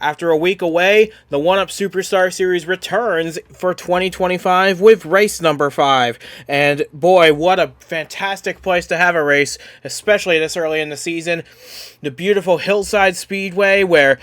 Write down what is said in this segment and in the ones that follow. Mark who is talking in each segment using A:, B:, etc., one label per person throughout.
A: After a week away, the 1UP Superstar Series returns for 2025 with race number 5. And boy, what a fantastic place to have a race, especially this early in the season. The beautiful Hillside Speedway, where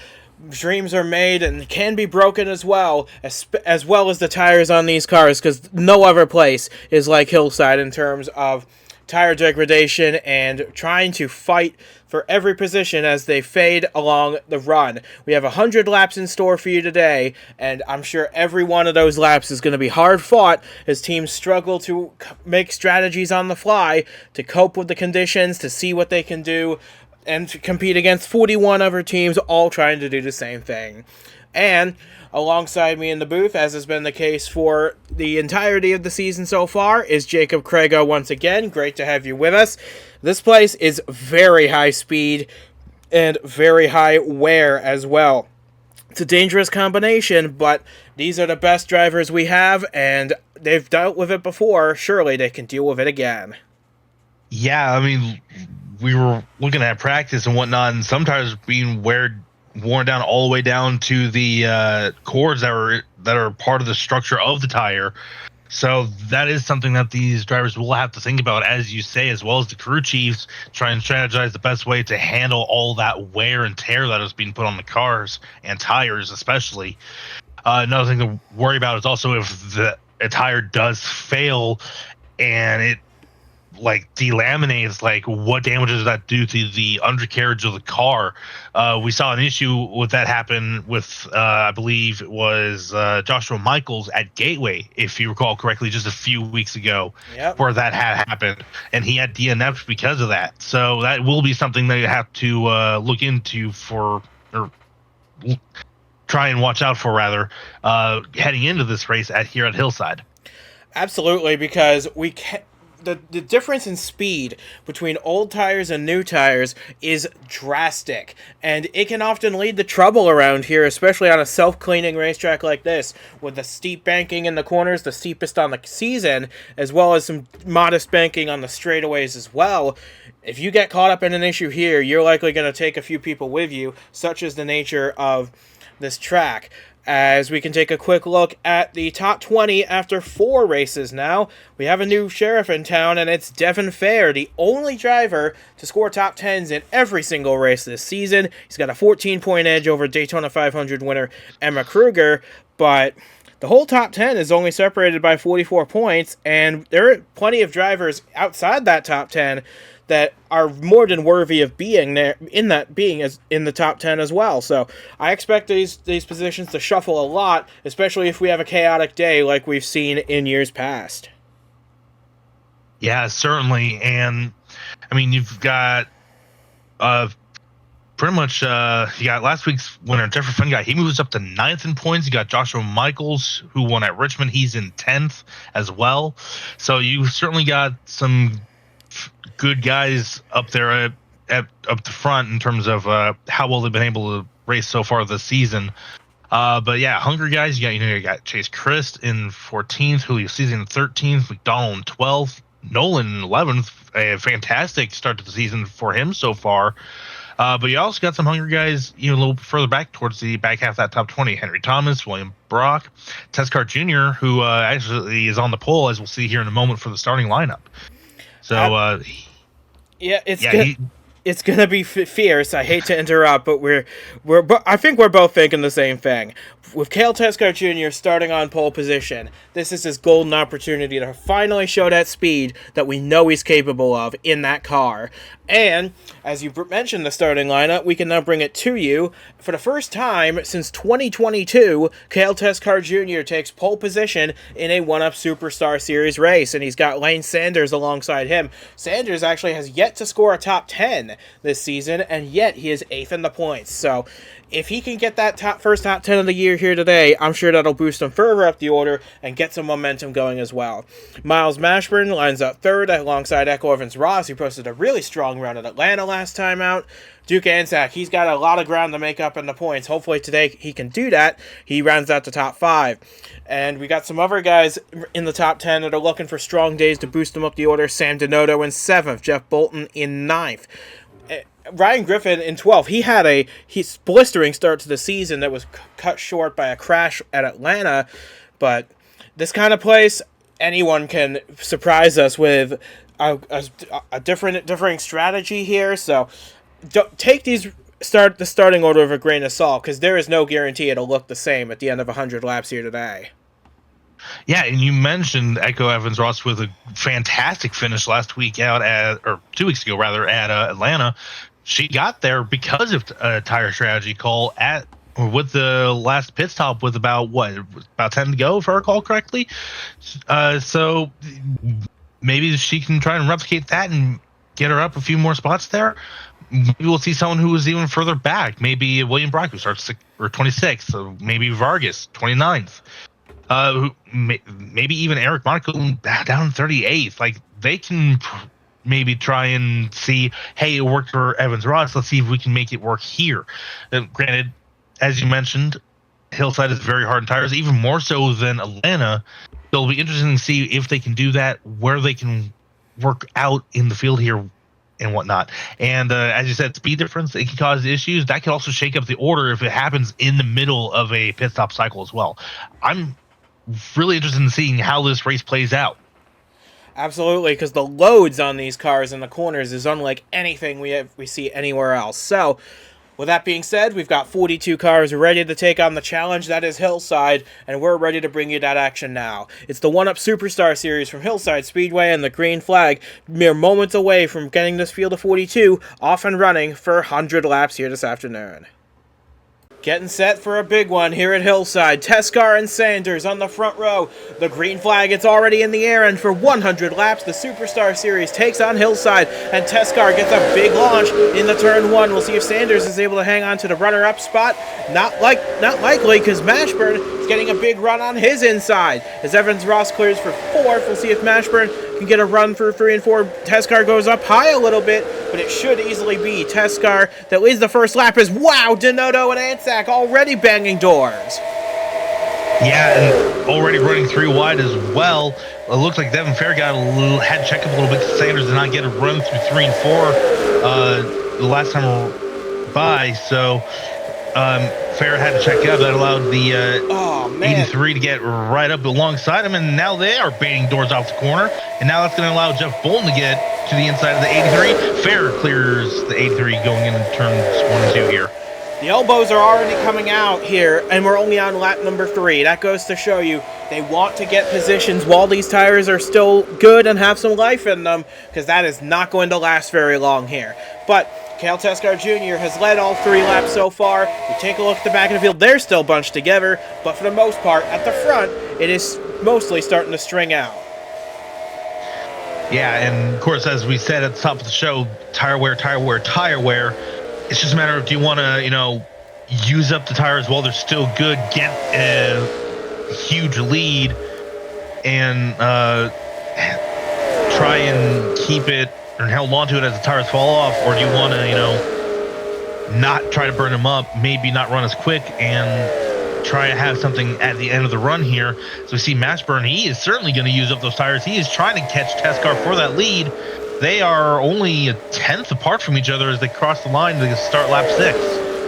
A: dreams are made and can be broken as well as the tires on these cars, because no other place is like Hillside in terms of tire degradation and trying to fight for every position as they fade along the run. We have 100 laps in store for you today, and I'm sure every one of those laps is going to be hard fought as teams struggle to make strategies on the fly to cope with the conditions, to see what they can do, and to compete against 41 other teams all trying to do the same thing. And alongside me in the booth, as has been the case for the entirety of the season so far, is Jacob Crago once again. Great to have you with us. This place is very high speed and very high wear as well. It's a dangerous combination, but these are the best drivers we have, and they've dealt with it before. Surely they can deal with it again.
B: Yeah, I mean, we were looking at practice and whatnot, and sometimes being worn down all the way down to the cords that are part of the structure of the tire. So that is something that these drivers will have to think about, as you say, as well as the crew chiefs, try and strategize the best way to handle all that wear and tear that is being put on the cars and tires, especially. Another thing to worry about is also if a tire does fail and it delaminates, what damage does that do to the undercarriage of the car? We saw an issue with that happen with I believe it was Joshua Michaels at Gateway, if you recall correctly, just a few weeks ago.
A: Yep.
B: Where that had happened, and he had DNF'd because of that. So that will be something that you have to look into or try and watch out for, rather, heading into this race here at Hillside.
A: Absolutely, because we can't. The difference in speed between old tires and new tires is drastic, and it can often lead to trouble around here, especially on a self-cleaning racetrack like this, with the steep banking in the corners, the steepest on the season, as well as some modest banking on the straightaways as well. If you get caught up in an issue here, you're likely going to take a few people with you, such is the nature of this track. As we can take a quick look at the top 20 after 4 races now, we have a new sheriff in town, and it's Devin Fair, the only driver to score top 10s in every single race this season. He's got a 14-point edge over Daytona 500 winner Emma Kruger, but the whole top 10 is only separated by 44 points, and there are plenty of drivers outside that top 10 that are more than worthy of being there in the top 10 as well. So I expect these positions to shuffle a lot, especially if we have a chaotic day like we've seen in years past.
B: Yeah, certainly. And I mean, you've got pretty much you got last week's winner, Jeffrey Fenguy. He moves up to 9th in points. You got Joshua Michaels, who won at Richmond. He's in 10th as well. So you certainly got some good guys up there up the front in terms of how well they've been able to race so far this season. But yeah, hungry guys. You got Chase Christ in 14th, Julio Cesar in 13th, McDonald in 12th, Nolan in 11th. A fantastic start to the season for him so far. But you also got some hungry guys, a little further back towards the back half of that top 20. Henry Thomas, William Brock, Teskar Jr., who actually is on the pole, as we'll see here in a moment, for the starting lineup. So,
A: it's gonna be fierce. I hate to interrupt, but I think we're both thinking the same thing. With Cale Teskar Jr. starting on pole position, this is his golden opportunity to finally show that speed that we know he's capable of in that car. And, as you mentioned the starting lineup, we can now bring it to you. For the first time since 2022, Cale Teskar Jr. takes pole position in a 1UP Superstar Series race, and he's got Lane Sanders alongside him. Sanders actually has yet to score a top 10 this season, and yet he is 8th in the points. So, if he can get that first top 10 of the year here today, I'm sure that'll boost him further up the order and get some momentum going as well. Miles Mashburn lines up 3rd alongside Echo Evans-Ross, who posted a really strong run at Atlanta last time out. Duke Anzac, he's got a lot of ground to make up in the points. Hopefully today he can do that. He rounds out the top 5. And we got some other guys in the top 10 that are looking for strong days to boost them up the order. Sam Denoto in 7th, Jeff Bolton in 9th. Ryan Griffin in 12, he had a blistering start to the season that was cut short by a crash at Atlanta, but this kind of place, anyone can surprise us with a differing strategy here. So don't take the starting order with a grain of salt, because there is no guarantee it'll look the same at the end of 100 laps here today.
B: Yeah, and you mentioned Echo Evans Ross with a fantastic finish last week or 2 weeks ago rather, at Atlanta. She got there because of a tire strategy call with the last pit stop with about 10 to go, if I recall correctly. So maybe she can try and replicate that and get her up a few more spots there. Maybe we'll see someone who is even further back. Maybe William Brock, who starts 26th, so maybe Vargas 29th. Maybe even Eric Monaco down 38th. Like, they can maybe try and see, hey, it worked for Evans Ross. Let's see if we can make it work here. Granted, as you mentioned, Hillside is very hard on tires, even more so than Atlanta. So it'll be interesting to see if they can do that, where they can work out in the field here and whatnot. And as you said, speed difference, it can cause issues. That can also shake up the order if it happens in the middle of a pit stop cycle as well. I'm really interested in seeing how this race plays out.
A: Absolutely, because the loads on these cars in the corners is unlike anything we see anywhere else. So, with that being said, we've got 42 cars ready to take on the challenge that is Hillside, and we're ready to bring you that action now. It's the 1UP Superstar Series from Hillside Speedway and the green flag, mere moments away from getting this field of 42 off and running for 100 laps here this afternoon. Getting set for a big one here at Hillside. Teskar and Sanders on the front row. The green flag, it's already in the air, and for 100 laps, the Superstar Series takes on Hillside, and Teskar gets a big launch in the turn 1. We'll see if Sanders is able to hang on to the runner-up spot. Not likely, because Mashburn is getting a big run on his inside. As Evans Ross clears for 4th, we'll see if Mashburn can get a run for 3 and 4. Teskar goes up high a little bit, but it should easily be Teskar that leads the first lap. As wow, Donato and Ansack already banging doors.
B: Yeah, and already running 3 wide as well. It looks like Devin Fair had to check up a little bit. Sanders did not get a run through 3 and 4 the last time by, so Fair had to check out. That allowed the 83 to get right up alongside him, and now they are baiting doors off the corner, and now that's going to allow Jeff Bolton to get to the inside of the 83. Fair clears the 83 going into turns 1 and 2 here.
A: The elbows are already coming out here, and we're only on lap number 3. That goes to show you they want to get positions while these tires are still good and have some life in them, because that is not going to last very long here. But Cale Teskar Jr. has led all 3 laps so far. You take a look at the back of the field, they're still bunched together, but for the most part, at the front, it is mostly starting to string out.
B: Yeah, and of course, as we said at the top of the show, tire wear. It's just a matter of, do you want to, use up the tires while they're still good, get a huge lead, and try and keep it or hold on to it as the tires fall off, or do you want to, not try to burn them up, maybe not run as quick, and try to have something at the end of the run here? So we see Mashburn, he is certainly going to use up those tires. He is trying to catch Teskar for that lead. They are only a 10th apart from each other as they cross the line to start lap 6.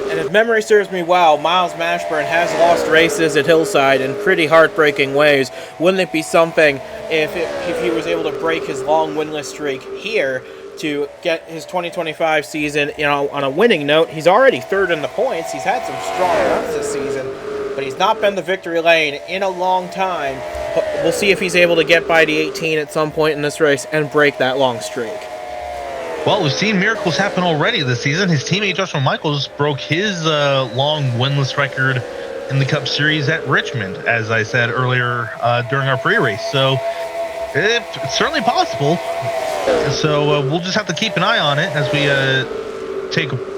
A: And if memory serves me well, Miles Mashburn has lost races at Hillside in pretty heartbreaking ways. Wouldn't it be something if he was able to break his long winless streak here to get his 2025 season, on a winning note? He's already 3rd in the points. He's had some strong runs this season, but he's not been the victory lane in a long time. We'll see if he's able to get by the 18 at some point in this race and break that long streak.
B: Well, we've seen miracles happen already this season. His teammate Joshua Michaels broke his long winless record in the Cup Series at Richmond, as I said earlier during our pre-race. So it's certainly possible. So we'll just have to keep an eye on it as we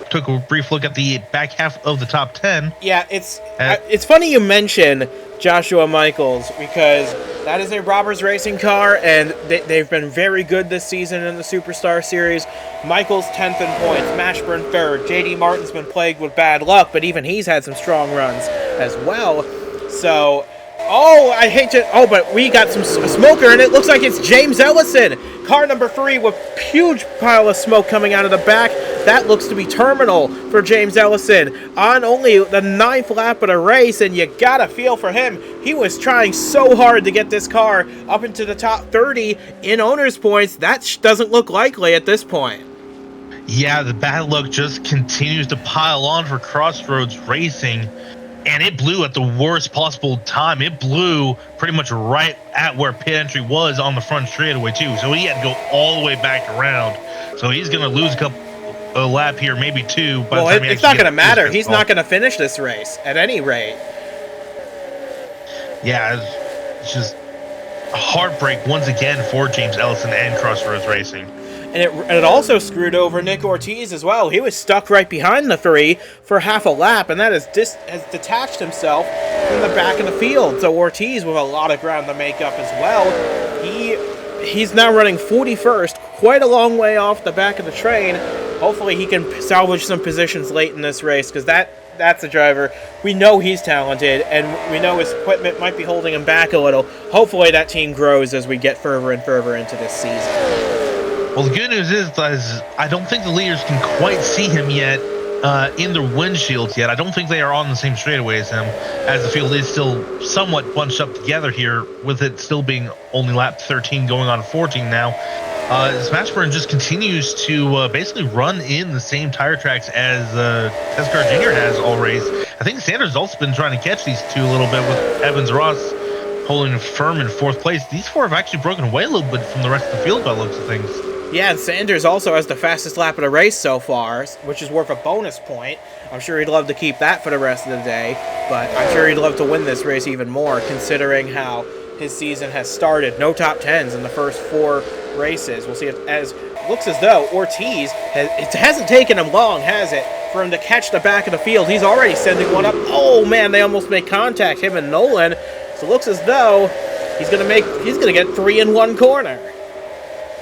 B: took a brief look at the back half of the top 10.
A: Yeah, it's funny you mention Joshua Michaels, because that is a Robbers Racing car, and they've been very good this season in the Superstar Series. Michaels 10th in points, Mashburn 3rd. J.D. Martin's been plagued with bad luck, but even he's had some strong runs as well. So, but we got some smoker, and it looks like it's James Ellison. Car number 3 with huge pile of smoke coming out of the back. that looks to be terminal for James Ellison on only the 9th lap of the race, and you gotta feel for him. He was trying so hard to get this car up into the top 30 in owner's points. That doesn't look likely at this point.
B: Yeah, the bad luck just continues to pile on for Crossroads Racing, and it blew at the worst possible time. It blew pretty much right at where pit entry was on the front straightaway too, so he had to go all the way back around. So he's going to lose a lap here, maybe two.
A: Well, it's not going to matter. He's not going to finish this race at any rate.
B: Yeah, it's just a heartbreak once again for James Ellison and Crossroads Racing.
A: And it also screwed over Nick Ortiz as well. He was stuck right behind the 3 for half a lap, and that has detached himself from the back of the field. So Ortiz with a lot of ground to make up as well. He's now running 41st, quite a long way off the back of the train. Hopefully he can salvage some positions late in this race, because that's a driver. We know he's talented, and we know his equipment might be holding him back a little. Hopefully that team grows as we get further and further into this season.
B: Well, the good news is I don't think the leaders can quite see him yet in their windshields yet. I don't think they are on the same straightaway as him, as the field is still somewhat bunched up together here, with it still being only lap 13 going on 14 now. Smashburn just continues to basically run in the same tire tracks as Tezcar Jr. has all race. I think Sanders has also been trying to catch these two a little bit, with Evans Ross holding firm in 4th place. These four have actually broken away a little bit from the rest of the field by the looks of things.
A: Yeah, and Sanders also has the fastest lap of the race so far, which is worth a bonus point. I'm sure he'd love to keep that for the rest of the day, but I'm sure he'd love to win this race even more, considering how his season has started. No top 10s in the first 4 races. We'll see if, as looks as though Ortiz, it hasn't taken him long, has it, for him to catch the back of the field. He's already sending one up. Oh man, they almost make contact, him and Nolan. So it looks as though he's gonna get 3 in 1 corner.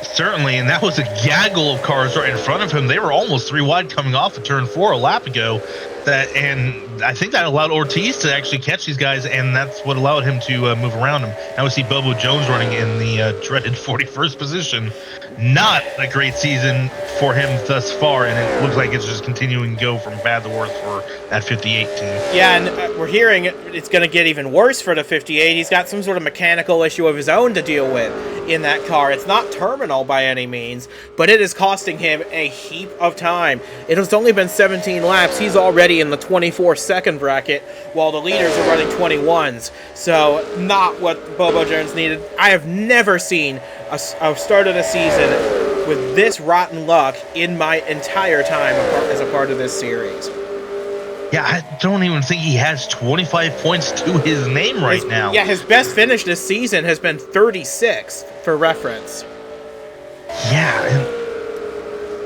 B: Certainly, and that was a gaggle of cars right in front of him. They were almost 3 wide coming off of turn 4 a lap ago. And I think that allowed Ortiz to actually catch these guys, and that's what allowed him to move around him. Now we see Bobo Jones running in the dreaded 41st position. Not a great season for him thus far, and it looks like it's just continuing to go from bad to worse for that 58 team. Yeah,
A: and we're hearing it's going to get even worse for the 58. He's got some sort of mechanical issue of his own to deal with in that car. It's not terminal by any means, but it is costing him a heap of time. It has only been 17 laps. He's already in the 24-second bracket, while the leaders are running 21s. So not what Bobo Jones needed. I have never seen a start of the season with this rotten luck in my entire time as a part of this series.
B: Yeah, I don't even think he has 25 points to his name right now.
A: Yeah, his best finish this season has been 36, for reference.
B: Yeah,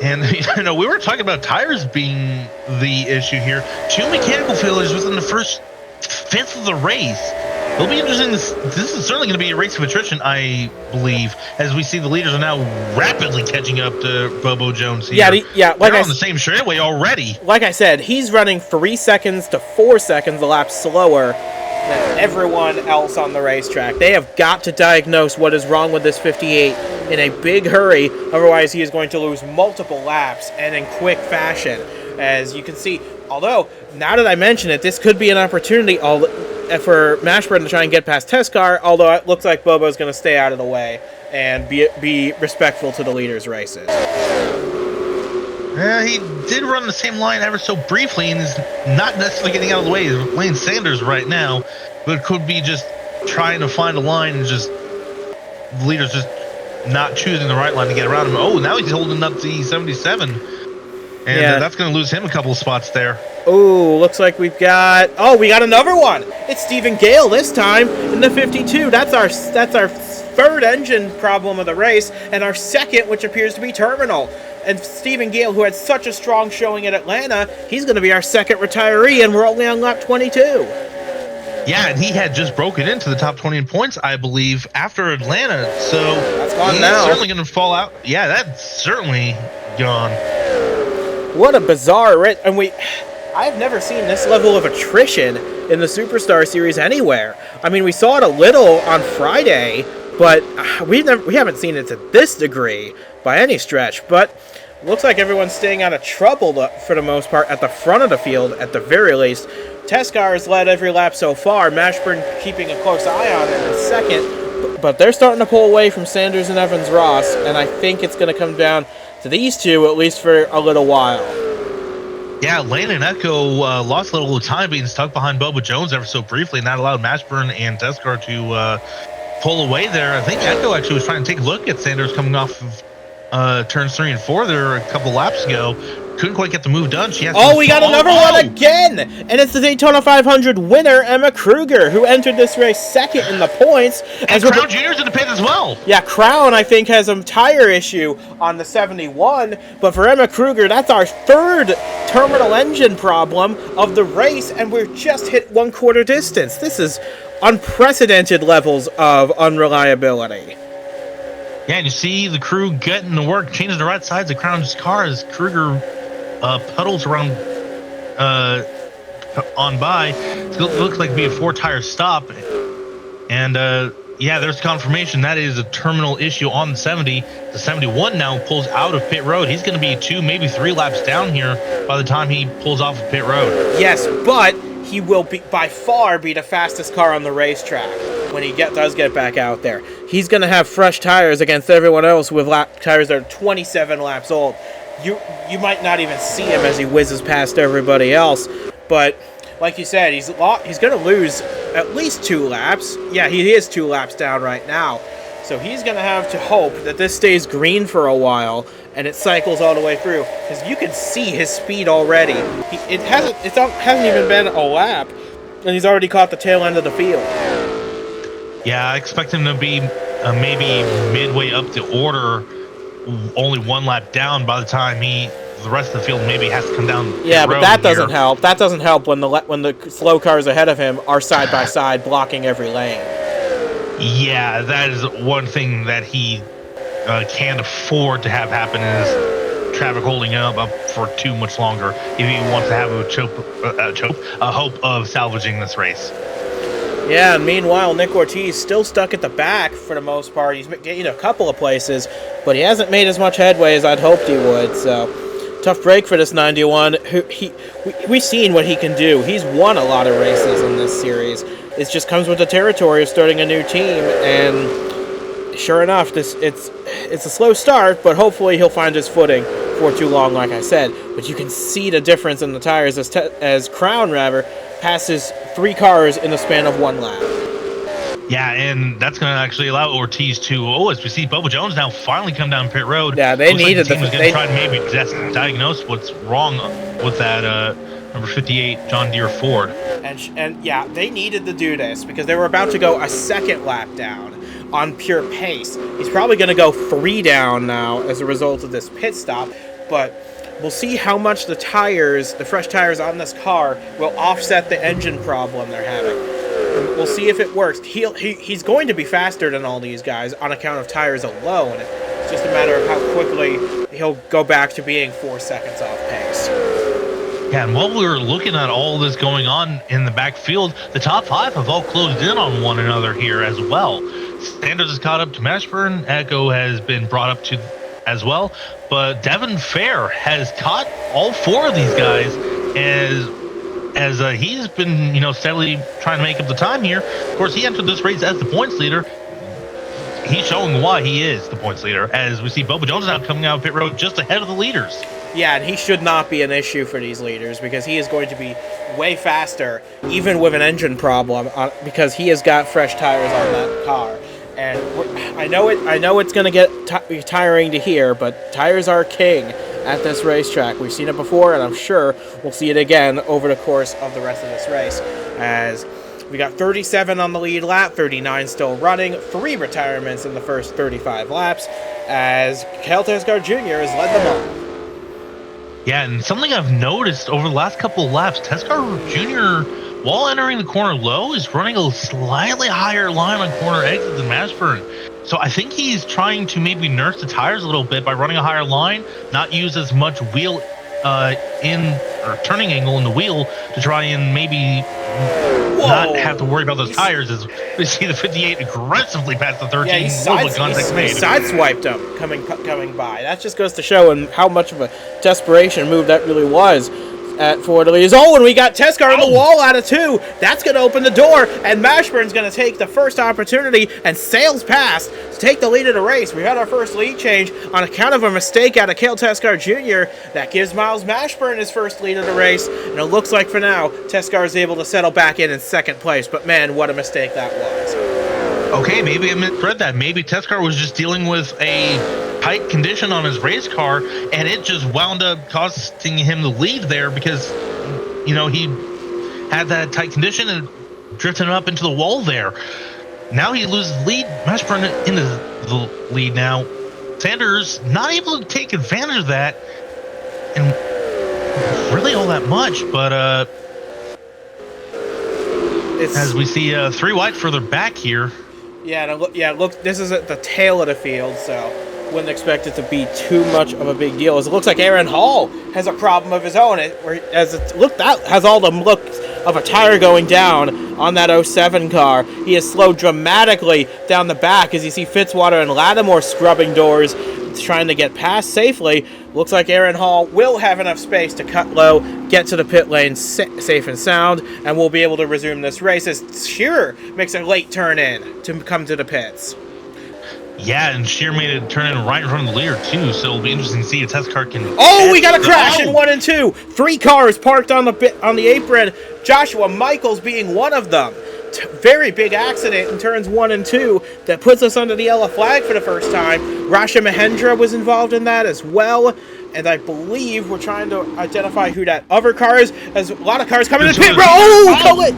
B: and you know, we were talking about tires being the issue here. 2 mechanical failures within the first 5th of the race. It'll be interesting. This is certainly going to be a race of attrition, I believe, as we see the leaders are now rapidly catching up to Bobo Jones here.
A: Yeah, like
B: they're on the same straightaway already.
A: Like I said, he's running 3 seconds to 4 seconds a lap slower than everyone else on the racetrack. They have got to diagnose what is wrong with this 58 in a big hurry, otherwise he is going to lose multiple laps and in quick fashion. As you can see, although, now that I mention it, this could be an opportunity for Mashburn to try and get past Tezcar, although it looks like Bobo's going to stay out of the way and be respectful to the leaders' races.
B: Yeah, he did run the same line ever so briefly and is not necessarily getting out of the way. He's playing Sanders right now, but could be just trying to find a line and just the leaders just not choosing the right line to get around him. Oh, now he's holding up the 77. And that's going to lose him a couple of spots there.
A: Oh, looks like we got another one. It's Stephen Gale this time in the 52. That's our 3rd engine problem of the race, and our 2nd, which appears to be terminal. And Stephen Gale, who had such a strong showing at Atlanta, he's going to be our 2nd retiree, and we're only on lap 22.
B: Yeah, and he had just broken into the top 20 in points, I believe, after Atlanta. So
A: that's gone now.
B: He's certainly going to fall out. Yeah, that's certainly gone.
A: What a bizarre race. And I've never seen this level of attrition in the Superstar Series anywhere. I mean, we saw it a little on Friday, but we haven't seen it to this degree by any stretch. But Looks like everyone's staying out of trouble for the most part at the front of the field, at the very least. Teskar has led every lap so far. Mashburn keeping a close eye on it in second. But they're starting to pull away from Sanders and Evans-Ross, and I think it's going to come down to these two, at least for a little while.
B: Yeah, Lane and Echo lost a little time being stuck behind Bubba Jones ever so briefly, and that allowed Mashburn and Teskar to pull away there. I think Echo actually was trying to take a look at Sanders coming off of turns 3 and 4 there a couple laps ago. Couldn't quite get the move done. She has
A: we got another one again! And it's the Daytona 500 winner, Emma Kruger, who entered this race second in the points.
B: And Crown Jr.'s in the pit as well.
A: Yeah, Crown, I think, has a tire issue on the 71. But for Emma Kruger, that's our third terminal engine problem of the race, and we're just hit 1/4 distance. This is unprecedented levels of unreliability.
B: Yeah, and you see the crew getting to work, changing the right sides of Crown's car as Kruger puddles around on by. It looks like it'd be a 4-tire stop. And yeah, there's confirmation that is a terminal issue on the 70. The 71 now pulls out of pit road. He's going to be 2, maybe 3 laps down here by the time he pulls off of pit road.
A: Yes, but he will by far be the fastest car on the racetrack when he does get back out there. He's going to have fresh tires against everyone else with tires that are 27 laps old. You might not even see him as he whizzes past everybody else, but like you said, he's going to lose at least 2 laps. Yeah, he is 2 laps down right now. So he's going to have to hope that this stays green for a while and it cycles all the way through, because you can see his speed already. It hasn't even been a lap, and he's already caught the tail end of the field.
B: Yeah, I expect him to be maybe midway up the order, only 1 lap down by the time the rest of the field maybe has to come down.
A: Yeah, but that doesn't help. That doesn't help when the slow cars ahead of him are side by side blocking every lane.
B: Yeah, that is one thing that he can't afford to have happen, is traffic holding him up for too much longer if he wants to have a hope of salvaging this race.
A: Yeah, and meanwhile, Nick Ortiz still stuck at the back for the most part. He's getting a couple of places, but he hasn't made as much headway as I'd hoped he would. So, tough break for this 91. We've seen what he can do. He's won a lot of races in this series. It just comes with the territory of starting a new team, and sure enough, it's a slow start, but hopefully he'll find his footing before too long, like I said. But you can see the difference in the tires as Crown passes 3 cars in the span of 1 lap.
B: Yeah, and that's going to actually allow Ortiz to, as we see Bubba Jones now finally come down pit road.
A: Yeah, they needed
B: the team was going to try to maybe diagnose what's wrong with that number 58 John Deere Ford.
A: And yeah, they needed to do this because they were about to go a 2nd lap down on pure pace. He's probably going to go 3 down now as a result of this pit stop, but we'll see how much the fresh tires on this car will offset the engine problem they're having. We'll see if it works. He's going to be faster than all these guys on account of tires alone. It's just a matter of how quickly he'll go back to being 4 seconds off pace.
B: Yeah, and while we were looking at all this going on in the backfield, the top 5 have all closed in on one another here as well. Sanders has caught up to Mashburn. Echo has been brought up to as well, but Devin Fair has caught all 4 of these guys as he's been steadily trying to make up the time here. Of course, he entered this race as the points leader. He's showing why he is the points leader, as we see Bubba Jones now coming out of pit road just ahead of the leaders.
A: Yeah, and he should not be an issue for these leaders because he is going to be way faster, even with an engine problem, because he has got fresh tires on that car. And I know it's going to get tiring to hear, but tires are king at this racetrack. We've seen it before, and I'm sure we'll see it again over the course of the rest of this race. As we got 37 on the lead lap, 39 still running, 3 retirements in the first 35 laps, as Cale Teskar Jr. has led them all.
B: Yeah, and something I've noticed over the last couple of laps, Teskar Jr., while entering the corner low, is running a slightly higher line on corner exit than Mashburn. So I think he's trying to maybe nurse the tires a little bit by running a higher line, not use as much wheel turning angle in the wheel to try and maybe not have to worry about those tires as we see the 58 aggressively past the 13.
A: Yeah, he
B: made.
A: sideswiped him coming by. That just goes to show how much of a desperation move that really was at Ford Leaders. Oh, and we got Teskar on the wall out of 2. That's going to open the door, and Mashburn's going to take the first opportunity and sails past to take the lead of the race. We had our first lead change on account of a mistake out of Cale Teskar Jr. That gives Miles Mashburn his first lead of the race, and it looks like for now, Teskar is able to settle back in second place. But man, what a mistake that was.
B: Okay, maybe I misread that. Maybe Teskar was just dealing with a tight condition on his race car, and it just wound up costing him the lead there because, he had that tight condition and drifting up into the wall there. Now he loses lead. Mashburn in the lead now. Sanders not able to take advantage of that, and really all that much, but as we see 3 wide further back here.
A: Yeah, look, this is at the tail of the field, so wouldn't expect it to be too much of a big deal. As it looks like Aaron Hall has a problem of his own. That has all the looks of a tire going down on that 07 car. He has slowed dramatically down the back as you see Fitzwater and Lattimore scrubbing doors, trying to get past safely. Looks like Aaron Hall will have enough space to cut low, get to the pit lane safe and sound, and we'll be able to resume this race as Shearer makes a late turn in to come to the pits.
B: Yeah, and Shearer made a turn in right in front of the leader, too, so it'll be interesting to see if Teskar can...
A: Oh, we got a crash in 1 and 2. 3 cars parked on the apron. Joshua Michaels being one of them. Very big accident in turns 1 and 2 that puts us under the yellow flag for the first time. Rasha Mahendra was involved in that as well. And I believe we're trying to identify who that other car is. There's a lot of cars coming to the pit road.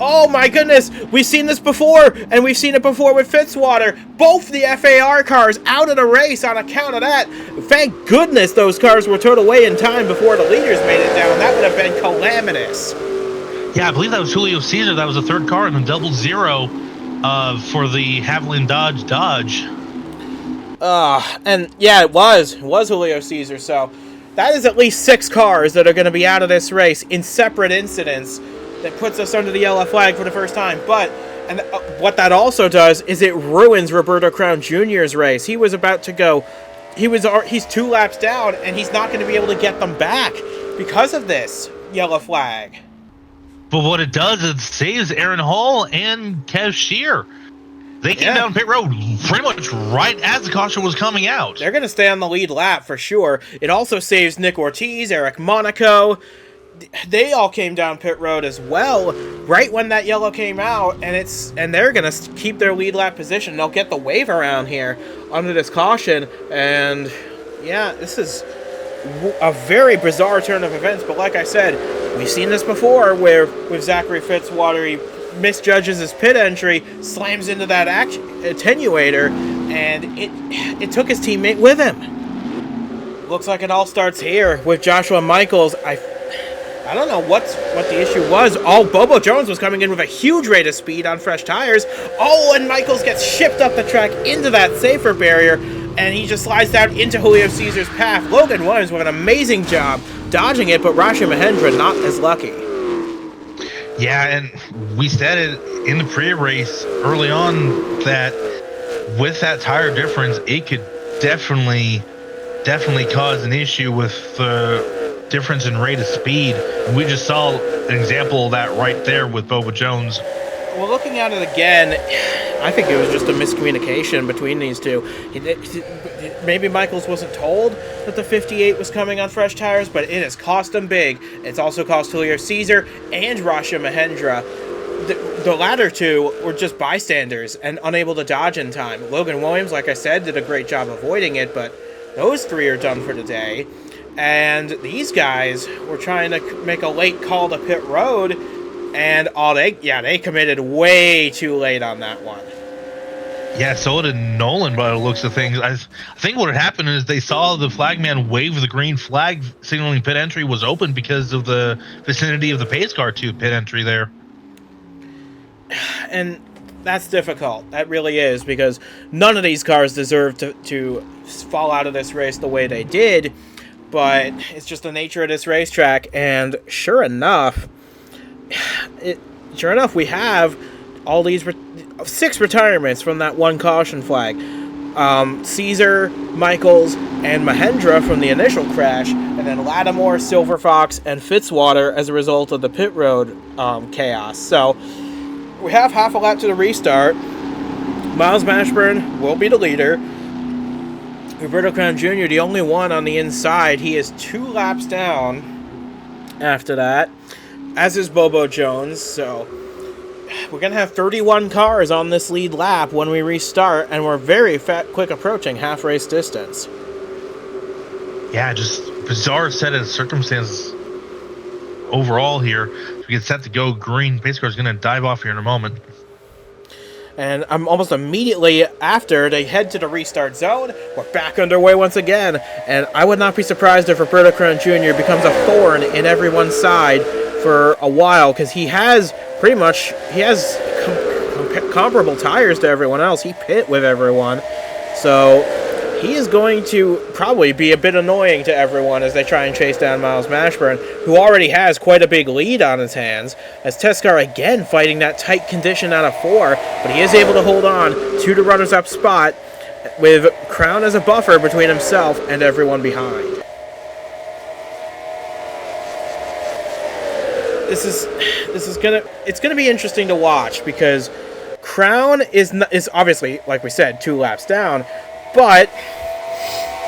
A: Oh my goodness, we've seen this before, and we've seen it before with Fitzwater. Both the FAR cars out of the race on account of that. Thank goodness those cars were towed away in time before the leaders made it down. That would have been calamitous.
B: Yeah, I believe that was Julio Caesar. That was the 3rd car in the 0-0 for the Haviland Dodge.
A: And yeah, it was Julio Caesar, so that is at least 6 cars that are going to be out of this race in separate incidents. That puts us under the yellow flag for the first time. But what that also does is it ruins Roberto Crown Jr.'s race. He was about to go. He's 2 laps down, and he's not going to be able to get them back because of this yellow flag.
B: But what it does is it saves Aaron Hall and Kev Shear. They came down pit road pretty much right as the caution was coming out.
A: They're going to stay on the lead lap for sure. It also saves Nick Ortiz, Eric Monaco. They all came down pit road as well right when that yellow came out, and they're gonna keep their lead lap position. They'll get the wave around here under this caution, and yeah, this is a very bizarre turn of events. But like I said, we've seen this before where with Zachary Fitzwater, he misjudges his pit entry, slams into that attenuator, and it took his teammate with him. Looks like it all starts here with Joshua Michaels. I don't know what the issue was. Bobo Jones was coming in with a huge rate of speed on fresh tires. And Michaels gets shipped up the track into that safer barrier, and he just slides down into Julio Caesar's path. Logan Williams with an amazing job dodging it, but Rasha Mahendra not as lucky.
B: Yeah, and we said it in the pre-race early on that with that tire difference, it could definitely cause an issue with the difference in rate of speed. And we just saw an example of that right there with Bobo Jones.
A: Well, looking at it again, I think it was just a miscommunication between these two. Maybe Michaels wasn't told that the 58 was coming on fresh tires, but it has cost him big. It's also cost Julio Caesar and Rasha Mahendra. The latter two were just bystanders and unable to dodge in time. Logan Williams, like I said, did a great job avoiding it, but those 3 are done for the day. And these guys were trying to make a late call to pit road, and they committed way too late on that one.
B: Yeah, so did Nolan by the looks of things. I think what had happened is they saw the flagman wave the green flag signaling pit entry was open because of the vicinity of the pace car to pit entry there.
A: And that's difficult. That really is, because none of these cars deserve to fall out of this race the way they did. But it's just the nature of this racetrack, and sure enough, sure enough, we have all these 6 retirements from that one caution flag. Caesar, Michaels, and Mahendra from the initial crash, and then Lattimore, Silver Fox, and Fitzwater as a result of the pit road chaos. So we have half a lap to the restart. Miles Mashburn will be the leader. Roberto Crown Jr., the only one on the inside. He is 2 laps down after that, as is Bobo Jones. So we're going to have 31 cars on this lead lap when we restart, and we're very quick approaching half race distance.
B: Yeah, just bizarre set of circumstances overall here. We get set to go green. Pace car is going to dive off here in a moment.
A: And I'm almost immediately after they head to the restart zone. We're back underway once again, and I would not be surprised if Roberto Crown Jr. becomes a thorn in everyone's side for a while, because he has comparable tires to everyone else. He pit with everyone, so he is going to probably be a bit annoying to everyone as they try and chase down Miles Mashburn, who already has quite a big lead on his hands, as Teskar again fighting that tight condition out of 4, but he is able to hold on to the runners-up spot with Crown as a buffer between himself and everyone behind. It's gonna be interesting to watch, because Crown is obviously, like we said, 2 laps down, but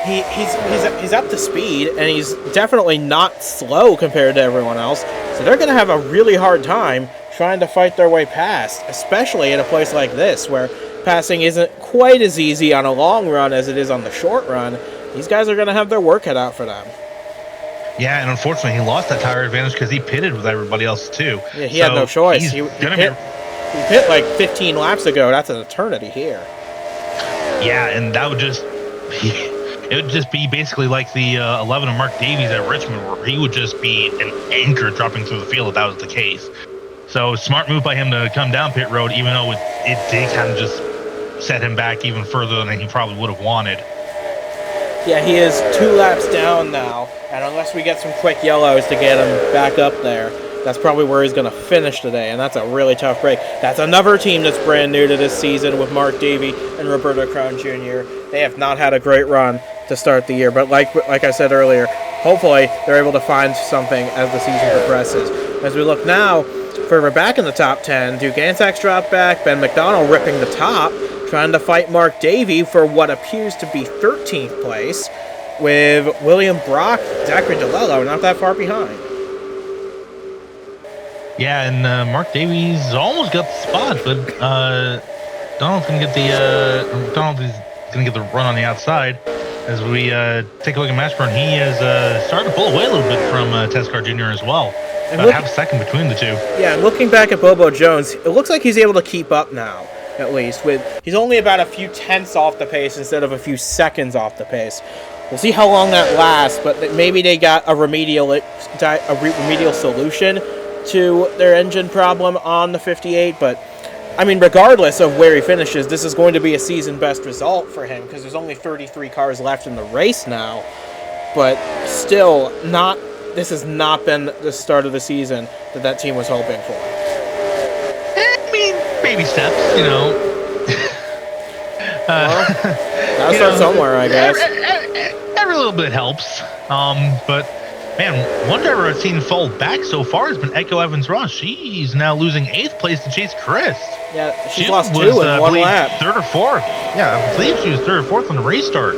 A: he's up to speed, and he's definitely not slow compared to everyone else. So they're going to have a really hard time trying to fight their way past, especially in a place like this where passing isn't quite as easy on a long run as it is on the short run. These guys are going to have their work cut out for them.
B: Yeah, and unfortunately, he lost that tire advantage because he pitted with everybody else too.
A: Yeah, he had no choice. He pit like 15 laps ago. That's an eternity here.
B: Yeah, and that would just be basically like the 11 of Mark Davies at Richmond, where he would just be an anchor dropping through the field if that was the case. So smart move by him to come down pit road, even though it did kind of just set him back even further than he probably would have wanted.
A: Yeah, he is 2 laps down now, and unless we get some quick yellows to get him back up there, that's probably where he's going to finish today, and that's a really tough break. That's another team that's brand new to this season with Mark Davey and Roberto Crown Jr. They have not had a great run to start the year, but like I said earlier, hopefully they're able to find something as the season progresses. As we look now, further back in the top 10, Duke Ansack's dropped back, Ben McDonald ripping the top, trying to fight Mark Davey for what appears to be 13th place, with William Brock, Zachary DeLello not that far behind.
B: Yeah, and Mark Davies almost got the spot, but Donald's gonna get the run on the outside. As we take a look at Mashburn, he has started to pull away a little bit from Teskar Jr. as well. About half a second between the two.
A: Yeah, and looking back at Bobo Jones, it looks like he's able to keep up now, at least. He's only about a few tenths off the pace instead of a few seconds off the pace. We'll see how long that lasts, but maybe they got a remedial solution to their engine problem on the 58, but I mean, regardless of where he finishes, this is going to be a season best result for him, because there's only 33 cars left in the race now, but still this has not been the start of the season that team was hoping for.
B: I mean, baby steps, you know.
A: Well, gotta start somewhere, I guess.
B: Every little bit helps, but man, one driver I've seen fall back so far has been Echo Evans-Ross. She's now losing 8th place to Chase Chris.
A: Yeah, she lost 2 in one lap.
B: 3rd or 4th. Yeah, I believe she was 3rd or 4th on the restart.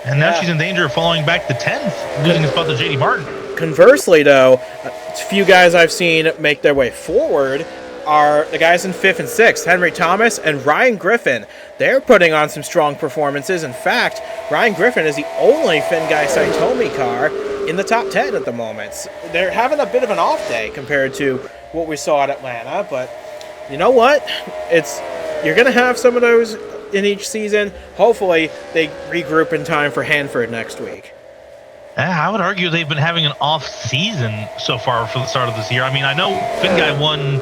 B: And now she's in danger of falling back to 10th, losing a spot to JD Martin.
A: Conversely, though, a few guys I've seen make their way forward are the guys in 5th and 6th, Henry Thomas and Ryan Griffin. They're putting on some strong performances. In fact, Ryan Griffin is the only Fingai Saitomi car in the top 10 at the moment. They're having a bit of an off day compared to what we saw at Atlanta, but you know what? You're going to have some of those in each season. Hopefully, they regroup in time for Hanford next week.
B: I would argue they've been having an off season so far for the start of this year. I mean, I know Fingai won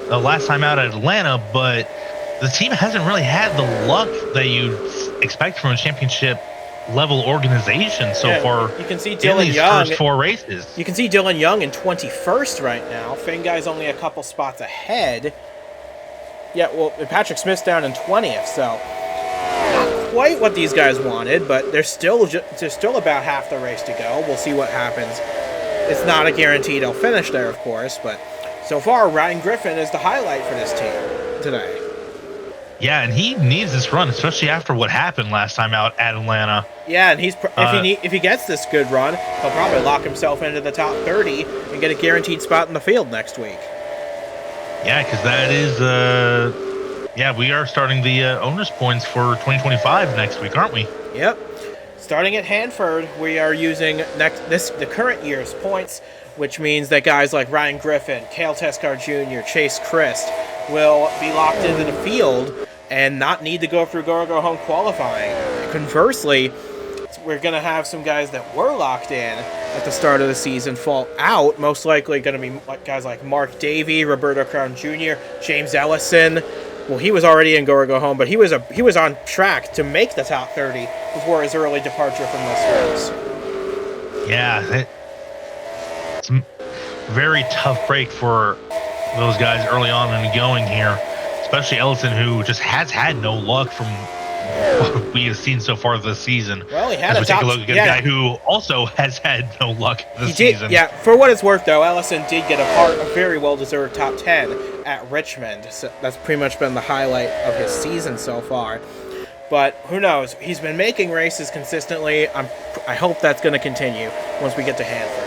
B: the last time out at Atlanta, but the team hasn't really had the luck that you'd expect from a championship level organization so far.
A: You can see
B: in
A: Dylan
B: these
A: Young.
B: first 4 races.
A: You can see Dylan Young in 21st right now. Fanguy's only a couple spots ahead. Yeah, well, Patrick Smith's down in 20th, so not quite what these guys wanted, but there's still about half the race to go. We'll see what happens. It's not a guarantee they'll finish there, of course, but so far, Ryan Griffin is the highlight for this team today.
B: Yeah, and he needs this run, especially after what happened last time out at Atlanta.
A: Yeah, and if he gets this good run, he'll probably lock himself into the top 30 and get a guaranteed spot in the field next week.
B: Yeah, because that is, we are starting the owner's points for 2025 next week, aren't we?
A: Yep. Starting at Hanford, we are using the current year's points, which means that guys like Ryan Griffin, Cale Tescar Jr., Chase Christ will be locked into the field and not need to go through go home qualifying. Conversely, we're going to have some guys that were locked in at the start of the season fall out. Most likely going to be guys like Mark Davey, Roberto Crown Jr., James Ellison. Well, he was already in go home, but he was on track to make the top 30 before his early departure from this race.
B: Yeah, it's a very tough break for those guys early on in going here, especially Ellison, who just has had no luck from what we have seen so far this season.
A: Well, he had
B: a guy who also has had no luck this season.
A: Yeah, for what it's worth, though, Ellison did get a very well-deserved top 10 at Richmond. So that's pretty much been the highlight of his season so far. But who knows? He's been making races consistently. I hope that's going to continue once we get to Hanford.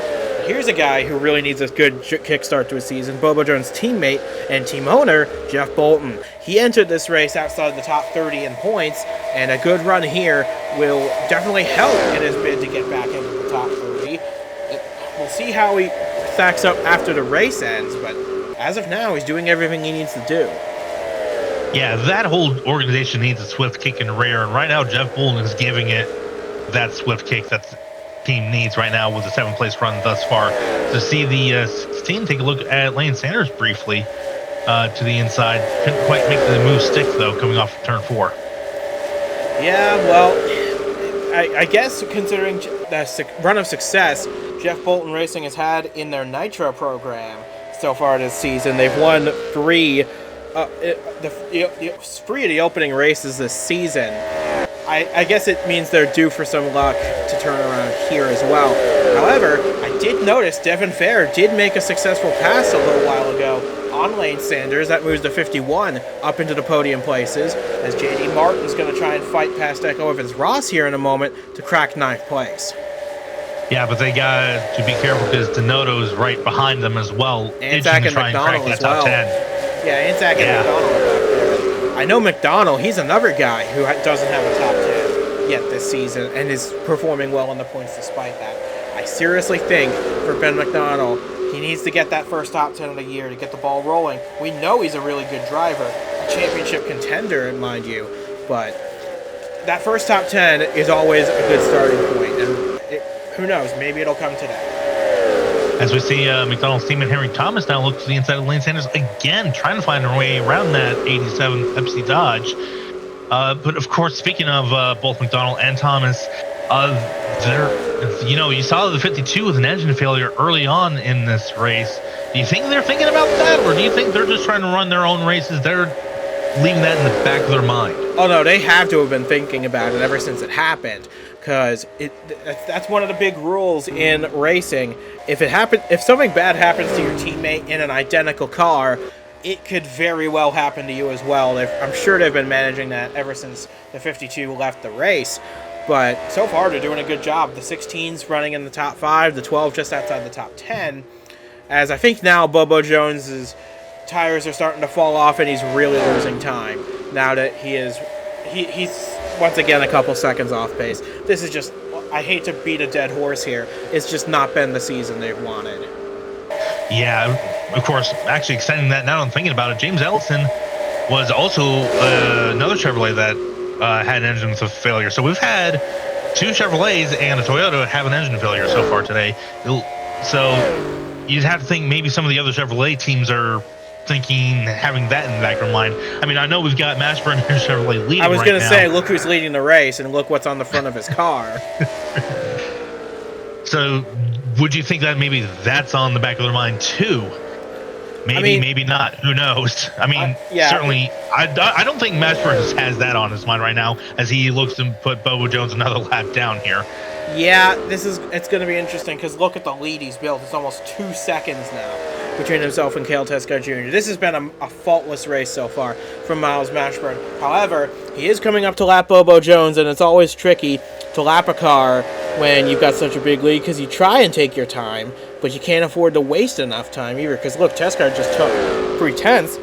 A: Here's a guy who really needs a good kickstart to his season. Bobo Jones' teammate and team owner, Jeff Bolton. He entered this race outside the top 30 in points, and a good run here will definitely help in his bid to get back into the top 30. We'll see how he stacks up after the race ends, but as of now, he's doing everything he needs to do.
B: Yeah, that whole organization needs a swift kick and rear, and right now Jeff Bolton is giving it that swift kick that the team needs right now with the 7th place run thus far. To see the 16, take a look at Lane Sanders briefly to the inside. Couldn't quite make the move stick, though, coming off turn 4.
A: Yeah, well, I guess considering the run of success Jeff Bolton Racing has had in their Nitro program so far this season, they've won 3 of the opening races this season. I guess it means they're due for some luck to turn around here as well. However, I did notice Devin Fair did make a successful pass a little while ago on Lane Sanders. That moves to 51 up into the podium places, as J.D. Martin's going to try and fight past Echo Evans Ross here in a moment to crack 9th place.
B: Yeah, but they got to be careful because Denoto's right behind them as well.
A: And Zach and McDonald as well. Yeah, and Zach and McDonald are back there. I know McDonald, he's another guy who doesn't have a top 10 yet this season and is performing well on the points despite that. I seriously think for Ben McDonald, he needs to get that first top 10 of the year to get the ball rolling. We know he's a really good driver, a championship contender, mind you, but that first top 10 is always a good starting point, and who knows, maybe it'll come today.
B: As we see McDonald's teammate Henry Thomas now look to the inside of Lane Sanders again, trying to find her way around that 87 Pepsi Dodge. But of course, speaking of both McDonald and Thomas, you saw the 52 with an engine failure early on in this race. Do you think they're thinking about that, or do you think they're just trying to run their own races? They're leaving that in the back of their mind.
A: Oh no, they have to have been thinking about it ever since it happened, because that's one of the big rules in racing. If something bad happens to your teammate in an identical car, it could very well happen to you as well. I'm sure they've been managing that ever since the 52 left the race. But so far, they're doing a good job. The 16's running in the top 5, the 12 just outside the top 10. As I think now Bobo Jones's tires are starting to fall off and he's really losing time now that he's once again a couple seconds off pace. This is just, I hate to beat a dead horse here, it's just not been the season they've wanted.
B: Yeah, of course, actually extending that, now I'm thinking about it, James Ellison was also another Chevrolet that had an engine failure. So we've had 2 Chevrolets and a Toyota have an engine failure so far today. So you'd have to think maybe some of the other Chevrolet teams are thinking, having that in the back of our mind. I mean, I know we've got Mashburn and Chevrolet leading.
A: I was
B: right
A: going to
B: now.
A: say, look who's leading the race, and look what's on the front of his car.
B: So, would you think that maybe that's on the back of their mind too? Maybe, maybe not. Who knows? I mean, certainly, I don't think Mashburn has that on his mind right now as he looks to put Bobo Jones another lap down here.
A: Yeah, it's going to be interesting because look at the lead he's built. It's almost 2 seconds now between himself and Cale Teskar Jr. This has been a faultless race so far from Miles Mashburn. However, he is coming up to lap Bobo Jones, and it's always tricky to lap a car when you've got such a big lead because you try and take your time, but you can't afford to waste enough time either because, look, Teskar just took 3/10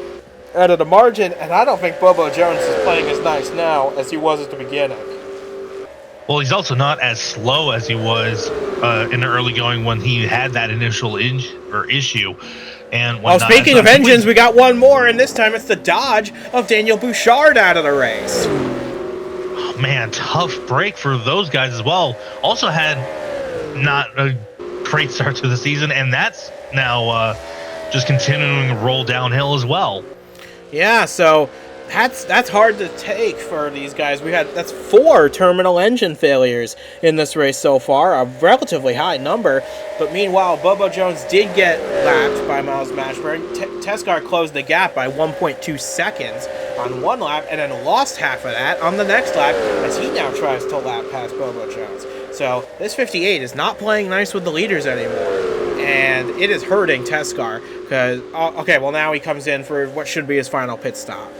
A: out of the margin, and I don't think Bobo Jones is playing as nice now as he was at the beginning.
B: Well, he's also not as slow as he was in the early going when he had that initial issue. And
A: well, speaking of engines, we got one more, and this time it's the Dodge of Daniel Bouchard out of the race.
B: Oh, man, tough break for those guys as well. Also had not a great start to the season, and that's now just continuing to roll downhill as well.
A: Yeah, so that's hard to take for these guys. That's 4 terminal engine failures in this race so far, a relatively high number. But meanwhile, Bobo Jones did get lapped by Miles Mashburn. Teskar closed the gap by 1.2 seconds on one lap, and then lost half of that on the next lap as he now tries to lap past Bobo Jones. So this 58 is not playing nice with the leaders anymore, and it is hurting Teskar because now he comes in for what should be his final pit stop.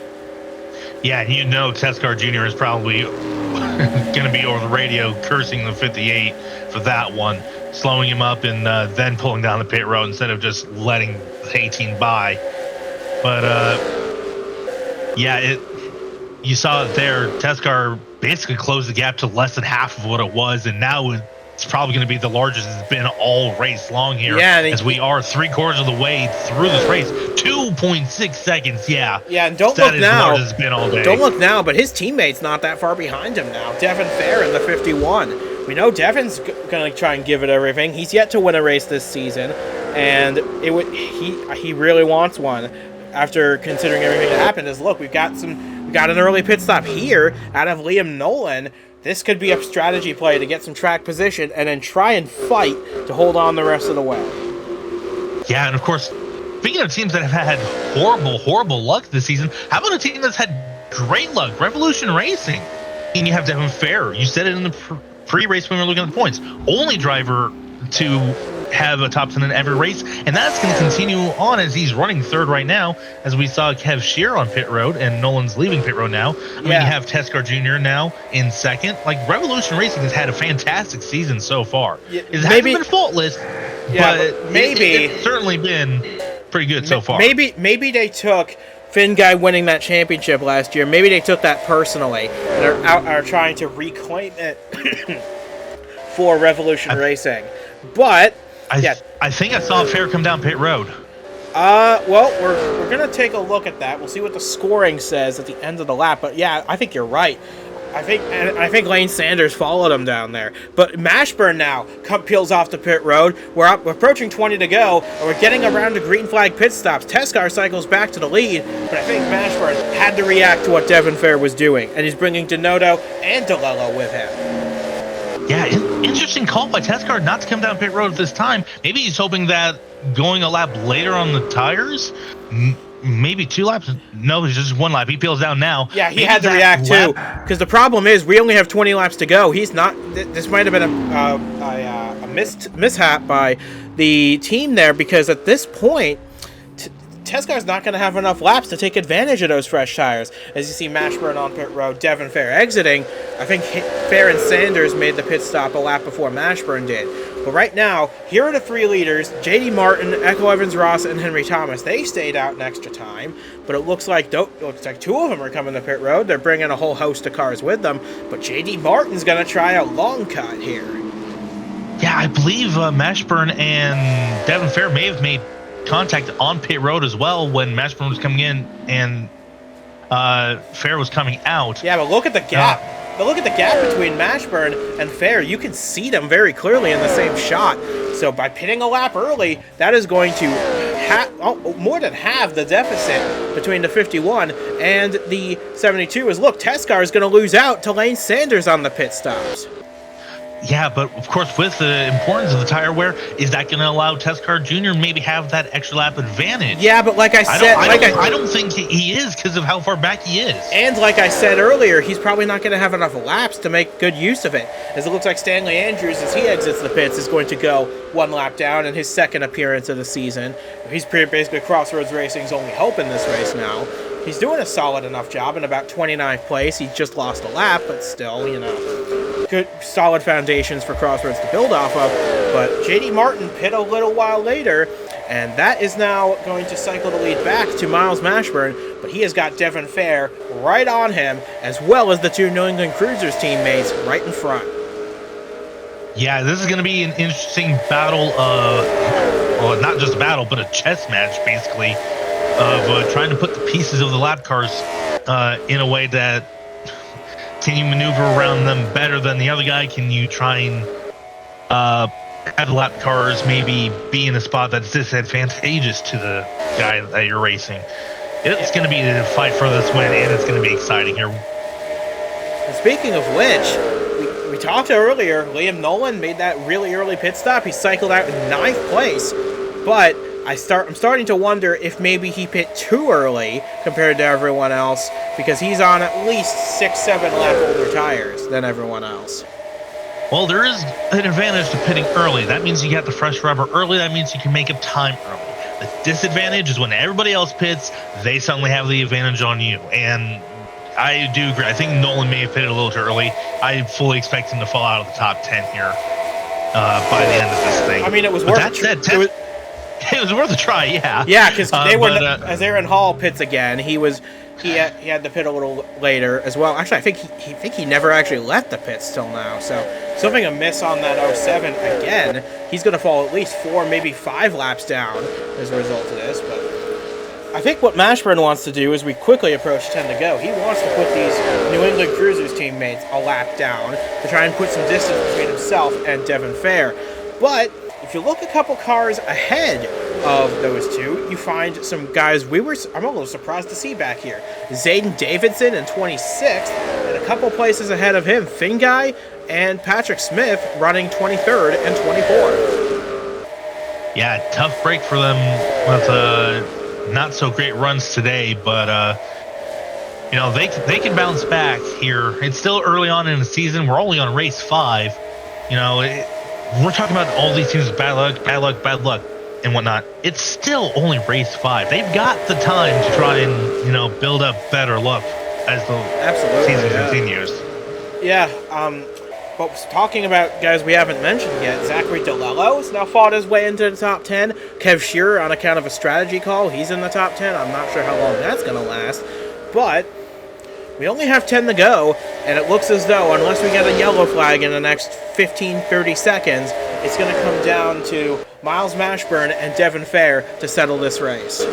B: Yeah, and Teskar Jr. is probably going to be over the radio cursing the 58 for that one, slowing him up and then pulling down the pit road instead of just letting the 18 by. But, you saw it there. Teskar basically closed the gap to less than half of what it was, and now it's probably going to be the largest it's been all race long here. Yeah, as we are 3/4 of the way through this race. 2.6 seconds, yeah.
A: Yeah, and don't look now.
B: It's been all day.
A: Don't look now, but his teammate's not that far behind him now. Devin Fair in the 51. We know Devin's going to try and give it everything. He's yet to win a race this season, and he really wants one. After considering everything that happened, look, we got an early pit stop here out of Liam Nolan. This could be a strategy play to get some track position and then try and fight to hold on the rest of the way.
B: Yeah, and of course, speaking of teams that have had horrible luck this season, how about a team that's had great luck? Revolution Racing. And you have Devin Fair. You said it in the pre-race when we were looking at the points. Only driver to have a top 10 in every race, and that's going to continue on as he's running third right now, as we saw Kev Shear on pit road, and Nolan's leaving pit road now. I mean, you have Teskar Jr. now in second. Like, Revolution Racing has had a fantastic season so far. It hasn't been faultless, but it's certainly been pretty good so far.
A: Maybe they took Finn Guy winning that championship last year. Maybe they took that personally and are trying to reclaim it for Revolution Racing. But
B: I think I saw Fair come down pit road.
A: Well, we're gonna take a look at that. We'll see what the scoring says at the end of the lap. But yeah, I think you're right. I think Lane Sanders followed him down there. But Mashburn now peels off the pit road. We're approaching 20 to go, and we're getting around to green flag pit stops. Teskar cycles back to the lead, but I think Mashburn had to react to what Devin Fair was doing, and he's bringing Denoto and DeLello with him.
B: Yeah, interesting call by Teskar not to come down pit road this time. Maybe he's hoping that going a lap later on the tires, maybe 2 laps. No, it's just 1 lap. He peels down now.
A: Yeah, he had to react too, because the problem is we only have 20 laps to go. He's not. This might have been a mishap by the team there, because at this point, Teskar's not going to have enough laps to take advantage of those fresh tires. As you see Mashburn on pit road, Devin Fair exiting. I think Fair and Sanders made the pit stop a lap before Mashburn did. But right now, here are the 3 leaders, J.D. Martin, Echo Evans-Ross, and Henry Thomas. They stayed out an extra time, but it looks like 2 of them are coming to pit road. They're bringing a whole host of cars with them, but J.D. Martin's going to try a long cut here.
B: Yeah, I believe Mashburn and Devin Fair may have made contact on pit road as well when Mashburn was coming in and Fair was coming out.
A: Yeah, but look at the gap. But look at the gap between Mashburn and Fair. You can see them very clearly in the same shot. So by pitting a lap early, that is going to more than half the deficit between the 51 and the 72 is, look, Teskar is going to lose out to Lane Sanders on the pit stops.
B: Yeah, but of course, with the importance of the tire wear, is that going to allow Teskar Jr. maybe have that extra lap advantage?
A: Yeah, but like I said,
B: I don't think he is because of how far back he is.
A: And like I said earlier, he's probably not going to have enough laps to make good use of it, as it looks like Stanley Andrews, as he exits the pits, is going to go one lap down in his second appearance of the season. He's basically Crossroads Racing's only hope in this race now. He's doing a solid enough job in about 29th place. He just lost a lap, but still, you know, good, solid foundations for Crossroads to build off of. But JD Martin pit a little while later, and that is now going to cycle the lead back to Miles Mashburn, but he has got Devin Fair right on him, as well as the two New England Cruisers teammates right in front.
B: Yeah, this is going to be an interesting battle well, not just a battle, but a chess match, basically, of trying to put the pieces of the lap cars in a way that can you maneuver around them better than the other guy? Can you try and have the lap cars maybe be in a spot that's disadvantageous to the guy that you're racing? It's going to be a fight for this win, and it's going to be exciting here.
A: And speaking of which, we talked earlier, Liam Nolan made that really early pit stop. He cycled out in 9th place, but I'm starting to wonder if maybe he pit too early compared to everyone else, because he's on at least 6-7 lap older tires than everyone else.
B: Well, there is an advantage to pitting early. That means you got the fresh rubber early. That means you can make up time early. The disadvantage is when everybody else pits, they suddenly have the advantage on you. And I do agree. I think Nolan may have pitted a little too early. I fully expect him to fall out of the top 10 here by the end of this thing.
A: I mean, it was worth it.
B: It was worth a try, yeah.
A: Yeah, because as Aaron Hall pits again, he had to pit a little later as well. Actually, I think he never actually left the pits till now. So something amiss on that 07 again. He's going to fall at least 4, maybe 5 laps down as a result of this. But I think what Mashburn wants to do as we quickly approach 10 to go, he wants to put these New England Cruisers teammates a lap down to try and put some distance between himself and Devin Fair. But if you look a couple cars ahead of those two, you find some guys I'm a little surprised to see back here. Zayden Davidson in 26th, and a couple places ahead of him, Finguy and Patrick Smith running 23rd and 24th.
B: Yeah, tough break for them with not so great runs today, but you know, they can bounce back here. It's still early on in the season. We're only on race 5. You know, we're talking about all these teams with bad luck, and whatnot. It's still only race 5. They've got the time to try and, you know, build up better luck as the season continues.
A: Yeah, but talking about guys we haven't mentioned yet, Zachary DeLello has now fought his way into the top 10. Kev Shearer, on account of a strategy call, he's in the top 10. I'm not sure how long that's going to last, but we only have 10 to go, and it looks as though, unless we get a yellow flag in the next 15-30 seconds, it's going to come down to Miles Mashburn and Devin Fair to settle this race.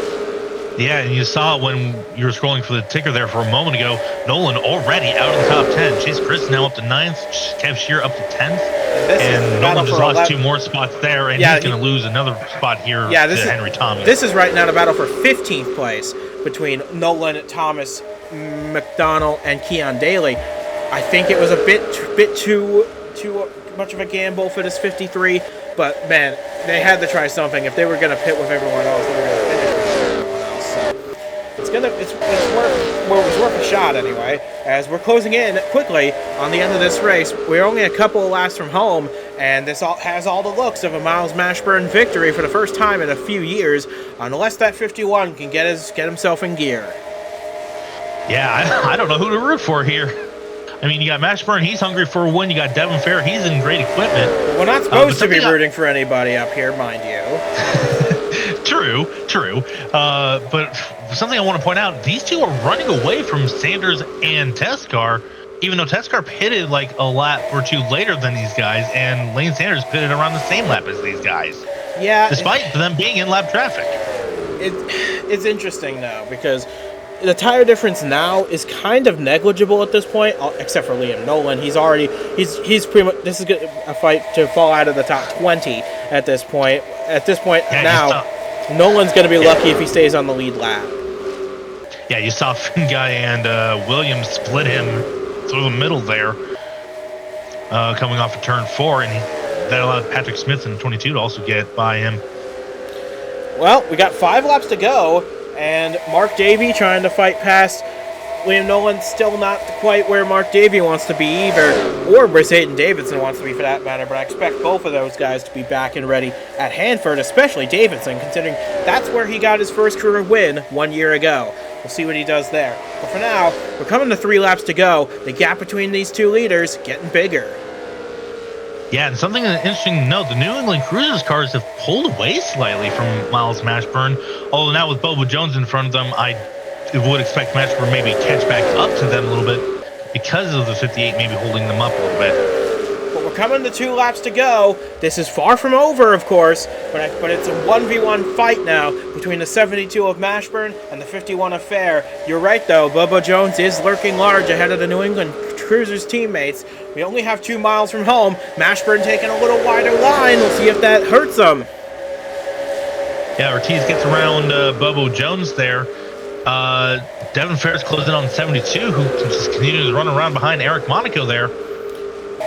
B: Yeah, and you saw when you were scrolling for the ticker there for a moment ago, Nolan already out of the top 10. Chase Chris now up to 9th, Kev Shearer up to 10th, and Nolan just lost 2 more spots there, and he's going to lose another spot here to Henry Thomas.
A: This is right now the battle for 15th place between Nolan, Thomas, McDonald, and Keon Daly. I think it was a bit too much of a gamble for this 53, but man, they had to try something. If they were going to pit with everyone else, they were going to finish with everyone else. So it was worth a shot anyway. As we're closing in quickly on the end of this race, we're only a couple of laps from home, and this has all the looks of a Miles Mashburn victory for the first time in a few years, unless that 51 can get himself in gear.
B: Yeah, I don't know who to root for here. I mean, you got Mashburn, he's hungry for a win. You got Devin Fair, he's in great equipment.
A: We're not supposed to be rooting for anybody up here, mind you.
B: True. But something I want to point out, these two are running away from Sanders and Teskar, even though Teskar pitted like a lap or 2 later than these guys, and Lane Sanders pitted around the same lap as these guys.
A: Yeah.
B: Despite them being in lap traffic.
A: It's interesting, though, because the tire difference now is kind of negligible at this point, except for Liam Nolan. He's pretty much, this is a fight to fall out of the top 20 at this point. At this point now, Nolan's going to be lucky if he stays on the lead lap.
B: Yeah, you saw Guy and Williams split him through the middle there, coming off of turn 4, and that allowed Patrick Smith in 22 to also get by him.
A: Well, we got 5 laps to go, and Mark Davey trying to fight past Liam Nolan, still not quite where Mark Davey wants to be either, or where Hayden Davidson wants to be for that matter, but I expect both of those guys to be back and ready at Hanford, especially Davidson, considering that's where he got his first career win 1 year ago. We'll see what he does there. But for now, we're coming to 3 laps to go. The gap between these two leaders getting bigger.
B: Yeah, and something interesting to note, the New England Cruisers cars have pulled away slightly from Miles Mashburn, although now with Bobo Jones in front of them, I would expect Mashburn maybe catch back up to them a little bit because of the 58 maybe holding them up a little bit.
A: But we're coming to 2 laps to go. This is far from over, of course, but it's a 1v1 fight now between the 72 of Mashburn and the 51 of Fair. You're right, though. Bobo Jones is lurking large ahead of the New England Cruisers teammates. We only have 2 miles from home. Mashburn taking a little wider line. We'll see if that hurts him.
B: Yeah, Ortiz gets around Bobo Jones there. Devin Fair's closing on 72, who just continues to run around behind Eric Monaco there.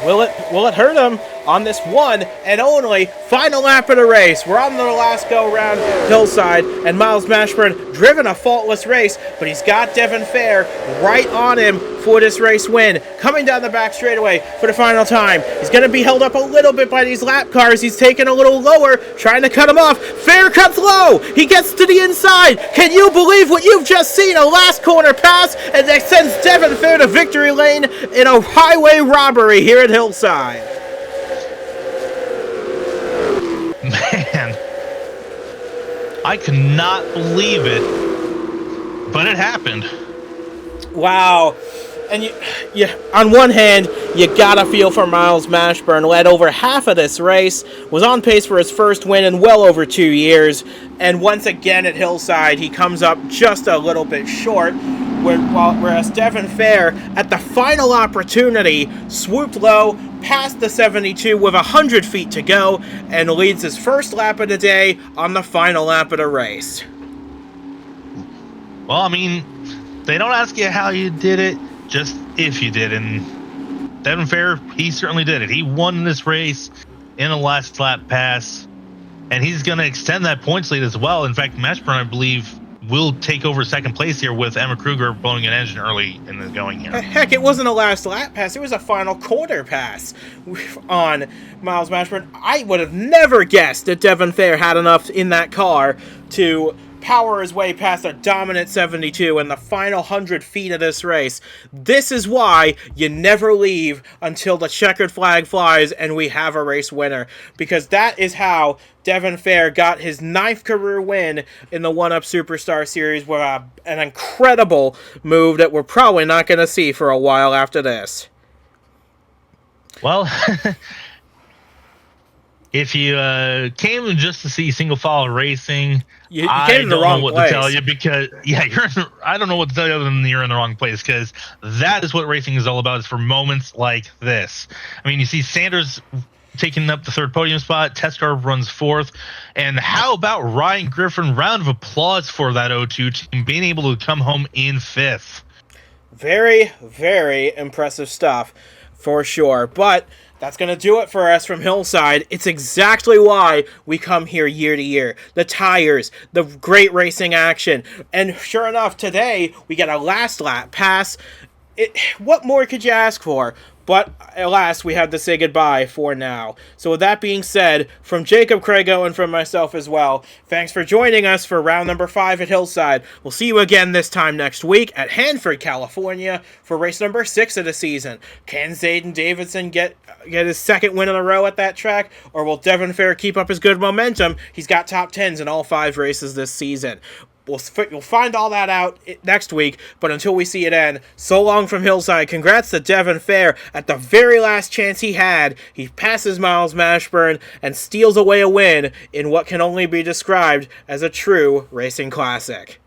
A: Will it hurt him on this one and only final lap of the race? We're on the last go-round Hillside, and Miles Mashburn driven a faultless race, but he's got Devin Fair right on him for this race win. Coming down the back straightaway for the final time. He's going to be held up a little bit by these lap cars. He's taking a little lower, trying to cut him off. Fair cuts low. He gets to the inside. Can you believe what you've just seen? A last corner pass, and that sends Devin Fair to victory lane in a highway robbery here at Hillside.
B: Man, I could not believe it, but it happened.
A: Wow. And you, on one hand, you gotta feel for Miles Mashburn. Led over half of this race, was on pace for his first win in well over 2 years, and once again at Hillside, he comes up just a little bit short. Whereas Devin Fair, at the final opportunity, swooped low past the 72 with 100 feet to go and leads his first lap of the day on the final lap of the race.
B: Well, I mean, they don't ask you how you did it, just if you did. And Devin Fair, he certainly did it. He won this race in a last lap pass, and he's going to extend that points lead as well. In fact, Mashburn, I believe, will take over second place here with Emma Kruger blowing an engine early in the going here.
A: Heck, it wasn't a last lap pass. It was a final quarter pass on Miles Mashburn. I would have never guessed that Devin Fair had enough in that car to power his way past a dominant 72 in the final 100 feet of this race. This is why you never leave until the checkered flag flies and we have a race winner. Because that is how Devin Fair got his 9th career win in the 1UP Superstar Series with an incredible move that we're probably not going to see for a while after this.
B: Well, if you came just to see single file racing,
A: you came to the wrong place.
B: I don't know what to tell you because I don't know what to tell you other than you're in the wrong place, because that is what racing is all about. Is for moments like this. I mean, you see Sanders taking up the 3rd podium spot. Teskar runs 4th, and how about Ryan Griffin? Round of applause for that O2 team being able to come home in 5th.
A: Very, very impressive stuff for sure, but that's going to do it for us from Hillside. It's exactly why we come here year to year. The tires, the great racing action. And sure enough, today we get a last lap pass. What more could you ask for? But alas, we have to say goodbye for now. So with that being said, from Jacob Crago and from myself as well, thanks for joining us for round number 5 at Hillside. We'll see you again this time next week at Hanford, California for race number 6 of the season. Can Zayden Davidson get his 2nd win in a row at that track? Or will Devin Fair keep up his good momentum? He's got top 10s in all 5 races this season. We'll find all that out next week, but until we see it end, so long from Hillside. Congrats to Devin Fair. At the very last chance he had, he passes Miles Mashburn and steals away a win in what can only be described as a true racing classic.